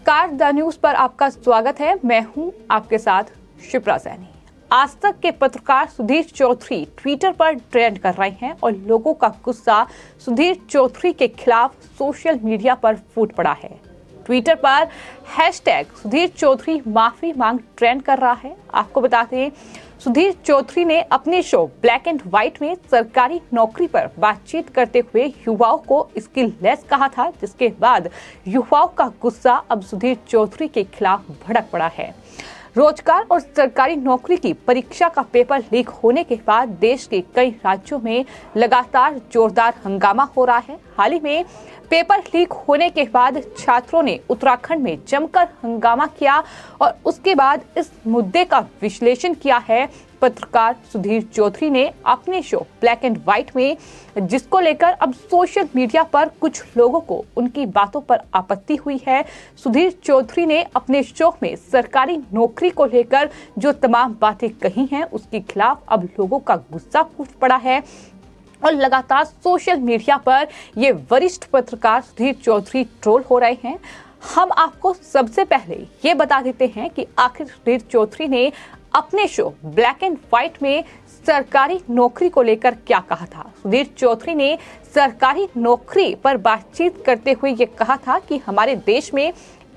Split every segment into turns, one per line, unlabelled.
नमस्कार, the news पर आपका स्वागत है। मैं हूं आपके साथ शिप्रा सैनी। आज तक के पत्रकार सुधीर चौधरी ट्विटर पर ट्रेंड कर रहे हैं और लोगों का गुस्सा सुधीर चौधरी के खिलाफ सोशल मीडिया पर फूट पड़ा है। ट्विटर पर हैशटैग सुधीर चौधरी माफी मांग ट्रेंड कर रहा है। आपको बता दें, सुधीर चौधरी ने अपने शो ब्लैक एंड व्हाइट में सरकारी नौकरी पर बातचीत करते हुए युवाओं को स्किललेस कहा था, जिसके बाद युवाओं का गुस्सा अब सुधीर चौधरी के खिलाफ भड़क पड़ा है। रोजगार और सरकारी नौकरी की परीक्षा का पेपर लीक होने के बाद देश के कई राज्यों में लगातार जोरदार हंगामा हो रहा है। हाल ही में पेपर लीक होने के बाद छात्रों ने उत्तराखंड में जमकर हंगामा किया और उसके बाद इस मुद्दे का विश्लेषण किया है पत्रकार सुधीर चौधरी ने अपने शो ब्लैक एंड व्हाइट में, जिसको लेकर अब सोशल मीडिया पर कुछ लोगों को उनकी बातों पर आपत्ति हुई है। सुधीर चौधरी ने अपने शो में सरकारी नौकरी को लेकर जो तमाम बातें कही हैं, उसके खिलाफ अब लोगों का गुस्सा फूट पड़ा है और लगातार सोशल मीडिया पर ये वरिष्ठ पत्रकार सुधीर चौधरी ट्रोल हो रहे हैं। हम आपको सबसे पहले ये बता देते हैं कि आखिर सुधीर चौधरी ने अपने शो ब्लैक एंड व्हाइट में सरकारी नौकरी को लेकर क्या कहा था। सुधीर चौधरी ने सरकारी नौकरी पर बातचीत करते हुए ये कहा था कि हमारे देश में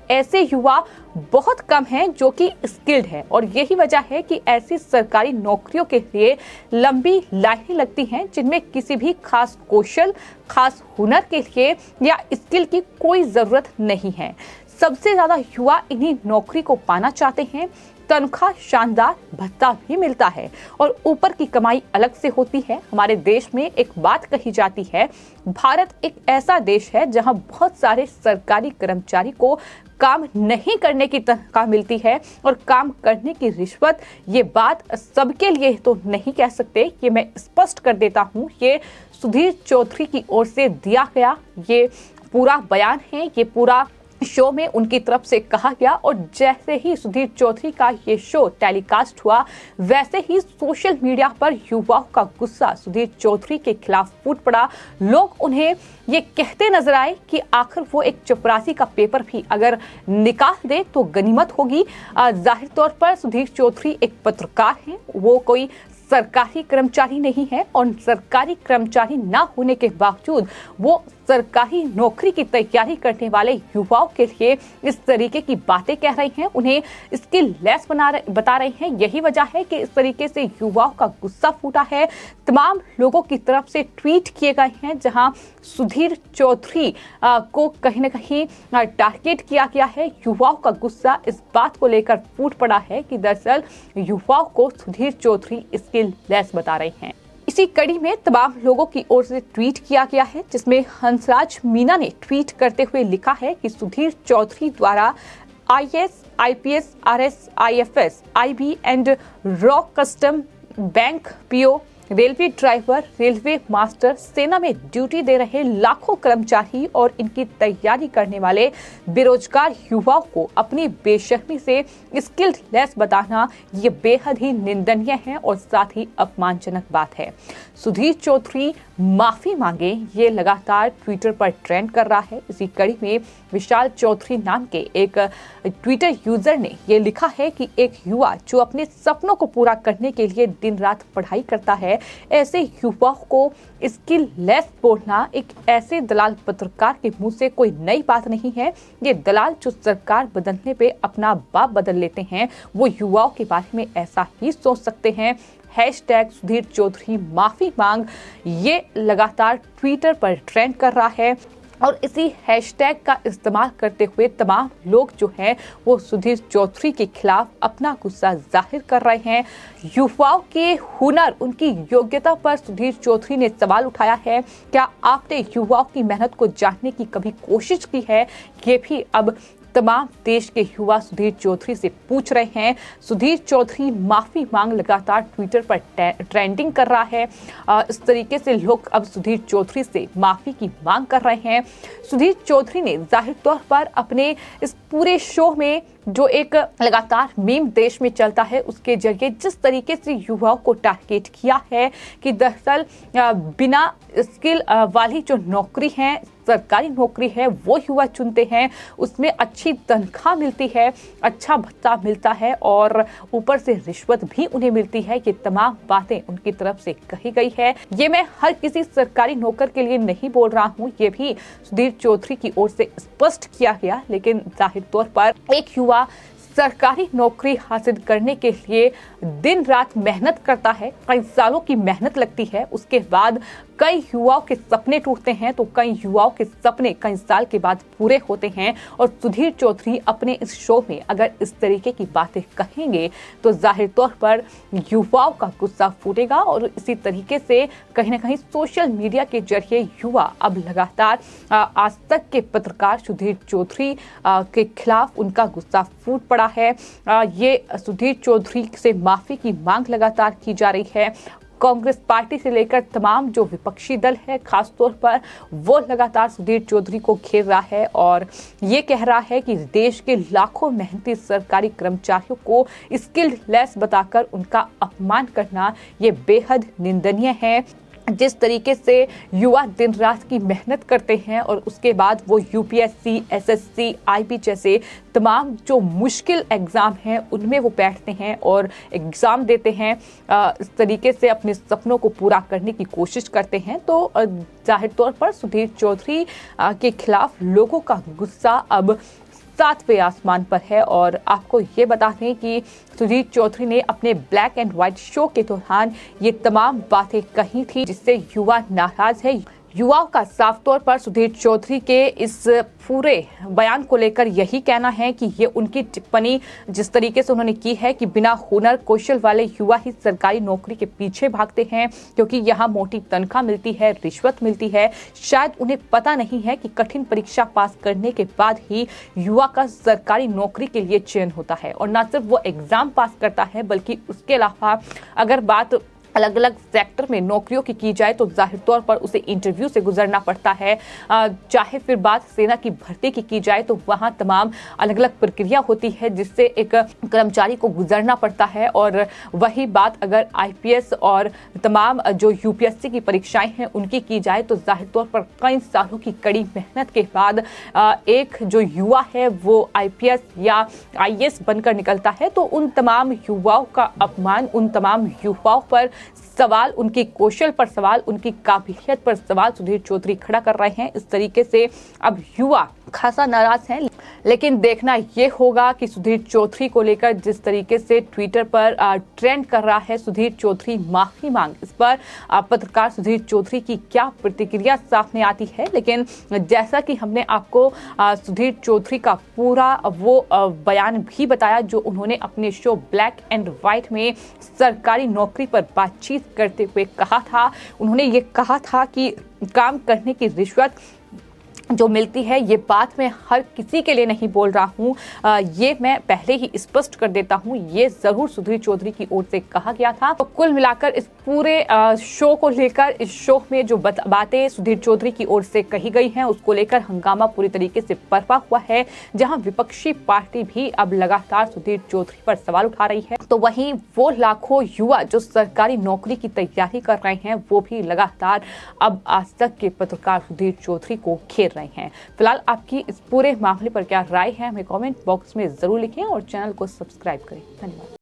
ऐसे युवा बहुत कम हैं जो कि स्किल्ड है और यही वजह है कि ऐसी सरकारी नौकरियों के लिए लंबी लाइनें लगती हैं, जिनमें किसी भी खास कौशल, खास हुनर के लिए या स्किल की कोई जरूरत नहीं है। सबसे ज्यादा युवा इन्हीं नौकरी को पाना चाहते हैं। तनख्वाह शानदार, भत्ता भी मिलता है और ऊपर की कमाई अलग से होती है। हमारे देश में एक बात कही जाती है, भारत एक ऐसा देश है जहां बहुत सारे सरकारी कर्मचारी को काम नहीं करने की तनख्वाह मिलती है और काम करने की रिश्वत। ये बात सबके लिए तो नहीं कह सकते, ये मैं स्पष्ट कर देता हूँ। ये सुधीर चौधरी की ओर से दिया गया ये पूरा बयान है, ये पूरा शो में उनकी तरफ से कहा गया और जैसे ही सुधीर चौधरी का ये शो टेलीकास्ट हुआ, वैसे ही सोशल मीडिया पर युवाओं का गुस्सा सुधीर चौधरी के खिलाफ फूट पड़ा। लोग उन्हें ये कहते नजर आए कि आखिर वो एक चपरासी का पेपर भी अगर निकाल दे तो गनीमत होगी। जाहिर तौर पर सुधीर चौधरी एक पत्रकार हैं, वो कोई सरकारी कर्मचारी नहीं है और सरकारी कर्मचारी ना होने के बावजूद वो सरकारी नौकरी की तैयारी करने वाले युवाओं के लिए इस तरीके की बातें कह रही हैं, उन्हें स्किललेस बता रही हैं। यही वजह है कि इस तरीके से युवाओं का गुस्सा फूटा है। तमाम लोगों की तरफ से ट्वीट किए गए हैं जहां सुधीर चौधरी को कहीं ना कहीं टारगेट किया गया है। युवाओं का गुस्सा इस बात को लेकर फूट पड़ा है कि दरअसल युवाओं को सुधीर चौधरी स्किललेस बता रहे हैं। इसी कड़ी में तमाम लोगों की ओर से ट्वीट किया गया है, जिसमें हंसराज मीना ने ट्वीट करते हुए लिखा है कि सुधीर चौधरी द्वारा IAS, IPS, RS, IFS, IB and raw custom, bank PO, railway driver, railway master, सेना में ड्यूटी दे रहे लाखों कर्मचारी और इनकी तैयारी करने वाले बेरोजगार युवाओं को अपनी बेशर्मी से स्किललेस बताना ये बेहद ही निंदनीय है और साथ ही अपमानजनक बात है। सुधीर चौधरी माफी मांगे, ये लगातार ट्विटर पर ट्रेंड कर रहा है। इसी कड़ी में विशाल चौधरी नाम के एक ट्विटर यूजर ने ये लिखा है कि एक युवा जो अपने सपनों को पूरा करने के लिए दिन रात पढ़ाई करता है, ऐसे युवाओं को स्किललेस बोलना एक ऐसे दलाल पत्रकार के मुंह से कोई नई बात नहीं है। ये दलाल जो सरकार बदलने पे अपना बाप बदल लेते हैं, वो युवाओं के बारे में ऐसा ही सोच सकते हैं। हैशटैग सुधीर चौधरी माफी मांग ये लगातार ट्विटर पर ट्रेंड कर रहा है और इसी हैशटैग का इस्तेमाल करते हुए तमाम लोग जो हैं वो सुधीर चौधरी के खिलाफ अपना गुस्सा जाहिर कर रहे हैं। युवाओं के हुनर, उनकी योग्यता पर सुधीर चौधरी ने सवाल उठाया है। क्या आपने युवाओं की मेहनत को जानने की कभी कोशिश की है? ये भी अब तमाम देश के युवा सुधीर चौधरी से पूछ रहे हैं। सुधीर चौधरी माफी मांग लगातार ट्विटर पर ट्रेंडिंग कर रहा है। इस तरीके से लोग अब सुधीर चौधरी से माफी की मांग कर रहे हैं। सुधीर चौधरी ने जाहिर तौर पर अपने इस पूरे शो में जो एक लगातार मीम देश में चलता है, उसके जरिए जिस तरीके से युवाओं को टारगेट किया है कि दरअसल बिना स्किल वाली जो नौकरी है, सरकारी नौकरी है वो युवा चुनते हैं, उसमें अच्छी तनख्वाह मिलती है, अच्छा भत्ता मिलता है और ऊपर से रिश्वत भी उन्हें मिलती है। ये तमाम बातें उनकी तरफ से कही गई है। ये मैं हर किसी सरकारी नौकर के लिए नहीं बोल रहा हूँ, ये भी सुधीर चौधरी की ओर से स्पष्ट किया गया। लेकिन जाहिर तौर पर एक युवा सरकारी नौकरी हासिल करने के लिए दिन रात मेहनत करता है, कई सालों की मेहनत लगती है, उसके बाद कई युवाओं के सपने टूटते हैं तो कई युवाओं के सपने कई साल के बाद पूरे होते हैं। और सुधीर चौधरी अपने इस शो में अगर इस तरीके की बातें कहेंगे तो जाहिर तौर पर युवाओं का गुस्सा फूटेगा और इसी तरीके से कहीं ना कहीं सोशल मीडिया के जरिए युवा अब लगातार आज तक के पत्रकार सुधीर चौधरी के खिलाफ उनका गुस्सा फूट पड़ा है। ये सुधीर चौधरी से माफी की मांग लगातार की जा रही है। कांग्रेस पार्टी से लेकर तमाम जो विपक्षी दल है खासतौर पर वो लगातार सुधीर चौधरी को घेर रहा है और ये कह रहा है कि देश के लाखों मेहनती सरकारी कर्मचारियों को स्किल्ड लेस बताकर उनका अपमान करना ये बेहद निंदनीय है। जिस तरीके से युवा दिन रात की मेहनत करते हैं और उसके बाद वो यूपीएससी, एसएससी, आईबी जैसे तमाम जो मुश्किल एग्ज़ाम हैं उनमें वो बैठते हैं और एग्ज़ाम देते हैं, इस तरीके से अपने सपनों को पूरा करने की कोशिश करते हैं, तो जाहिर तौर पर सुधीर चौधरी के खिलाफ लोगों का गुस्सा अब 7वें आसमान पर है। और आपको ये बता दें कि सुधीर चौधरी ने अपने ब्लैक एंड व्हाइट शो के दौरान ये तमाम बातें कही थी जिससे युवा नाराज है। युवाओं का साफ तौर पर सुधीर चौधरी के इस पूरे बयान को लेकर यही कहना है कि ये उनकी टिप्पणी जिस तरीके से उन्होंने की है कि बिना हुनर कौशल वाले युवा ही सरकारी नौकरी के पीछे भागते हैं क्योंकि यहाँ मोटी तनख्वाह मिलती है, रिश्वत मिलती है। शायद उन्हें पता नहीं है कि कठिन परीक्षा पास करने के बाद ही युवा का सरकारी नौकरी के लिए चयन होता है और न सिर्फ वो एग्जाम पास करता है बल्कि उसके अलावा अगर बात अलग अलग सेक्टर में नौकरियों की जाए तो जाहिर तौर पर उसे इंटरव्यू से गुजरना पड़ता है। चाहे फिर बात सेना की भर्ती की जाए तो वहां तमाम अलग अलग प्रक्रिया होती है जिससे एक कर्मचारी को गुजरना पड़ता है। और वही बात अगर आईपीएस और तमाम जो यूपीएससी की परीक्षाएं हैं उनकी की जाए तो जाहिर तौर पर कई सालों की कड़ी मेहनत के बाद एक जो युवा है वो आईपीएस या आईएएस बनकर निकलता है तो उन तमाम युवाओं का अपमान, उन तमाम युवाओं पर सवाल, उनकी कौशल पर सवाल, उनकी काबिलियत पर सवाल सुधीर चौधरी खड़ा कर रहे हैं। इस तरीके से अब युवा खासा नाराज हैं। लेकिन देखना यह होगा कि सुधीर चौधरी को लेकर जिस तरीके से ट्विटर पर ट्रेंड कर रहा है सुधीर चौधरी माफी मांग, इस पर पत्रकार सुधीर चौधरी की क्या प्रतिक्रिया सामने आती है। लेकिन जैसा कि हमने आपको सुधीर चौधरी का पूरा वो बयान भी बताया जो उन्होंने अपने शो ब्लैक एंड व्हाइट में सरकारी नौकरी पर बातचीत करते हुए कहा था। उन्होंने ये कहा था कि काम करने की रिश्वत जो मिलती है ये बात मैं हर किसी के लिए नहीं बोल रहा हूँ, ये मैं पहले ही स्पष्ट कर देता हूँ, ये जरूर सुधीर चौधरी की ओर से कहा गया था। तो कुल मिलाकर इस पूरे शो को लेकर, इस शो में जो बातें सुधीर चौधरी की ओर से कही गई हैं उसको लेकर हंगामा पूरी तरीके से बरपा हुआ है, जहां विपक्षी पार्टी भी अब लगातार सुधीर चौधरी पर सवाल उठा रही है तो वहीं वो लाखों युवा जो सरकारी नौकरी की तैयारी कर रहे हैं वो भी लगातार अब आज तक के पत्रकार सुधीर चौधरी को घेर रहे हैं। फिलहाल आपकी इस पूरे मामले पर क्या राय है हमें कमेंट बॉक्स में जरूर लिखें और चैनल को सब्सक्राइब करें। धन्यवाद।